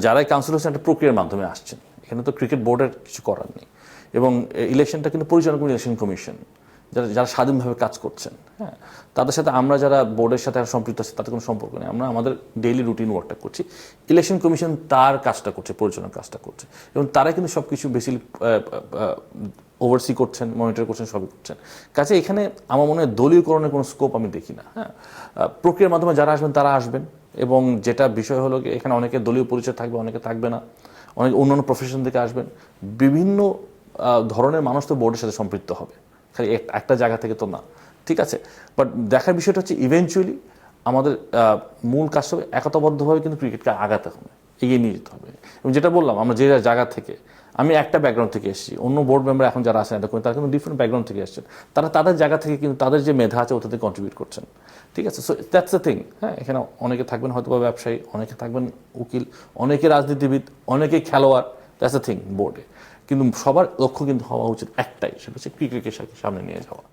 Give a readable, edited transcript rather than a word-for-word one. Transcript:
যারাই কাউন্সিল হচ্ছেন একটা প্রক্রিয়ার মাধ্যমে আসছেন, এখানে তো ক্রিকেট বোর্ডের কিছু করার নেই। এবং ইলেকশনটা কিন্তু পরিচালনা করে ইলেকশন কমিশন, যারা যারা স্বাধীনভাবে কাজ করছেন, হ্যাঁ, তাদের সাথে আমরা যারা বোর্ডের সাথে সম্পৃক্ত আছি তাদের কোনো সম্পর্ক নেই। আমরা আমাদের ডেইলি রুটিন ওয়ার্কটা করছি, ইলেকশন কমিশন তার কাজটা করছে, পরিচালনার কাজটা করছে, এবং তারা কিন্তু সব কিছু বেসিক্যালি ওভারসি করছেন, মনিটর করছেন, সবই করছেন। কাজে এখানে আমার মনে হয় দলীয়করণের কোনো স্কোপ আমি দেখি না। হ্যাঁ, প্রক্রিয়ার মাধ্যমে যারা আসবেন তারা আসবেন, এবং যেটা বিষয় হলো এখানে অনেকে দলীয় পরিচয় থাকবে, অনেকে থাকবে না, অনেকে অন্যান্য প্রফেশন থেকে আসবেন, বিভিন্ন ধরনের মানুষ তো বোর্ডের সাথে সম্পৃক্ত হবে, খালি একটা জায়গা থেকে তো না। ঠিক আছে, বাট দেখার বিষয়টা হচ্ছে ইভেনচুয়ালি আমাদের মূল কাজ হবে একতাবদ্ধভাবে কিন্তু ক্রিকেটকে আগাতে হবে, এগিয়ে নিয়ে যেতে হবে। এবং যেটা বললাম, আমরা যে জায়গা থেকে, আমি একটা ব্যাকগ্রাউন্ড থেকে এসেছি, অন্য বোর্ড মেম্বার এখন যারা আছেন তারা কিন্তু ডিফারেন্ট ব্যাকগ্রাউন্ড থেকে এসেছেন, তারা তাদের জায়গা থেকে কিন্তু তাদের যে মেধা আছে ওটাতে কন্ট্রিবিউট করছেন। ঠিক আছে, সো দ্যাটস দ্য থিং। হ্যাঁ, এখানে অনেকে থাকবেন হয়তো বা ব্যবসায়ী, অনেকে থাকবেন উকিল, অনেকে রাজনীতিবিদ, অনেকে খেলোয়াড়, দ্যাটস দ্য থিং বোর্ডে। কিন্তু সবার লক্ষ্য কিন্তু হওয়া উচিত একটাই, সেটা হচ্ছে ক্রিকেটকে সামনে নিয়ে যাওয়া।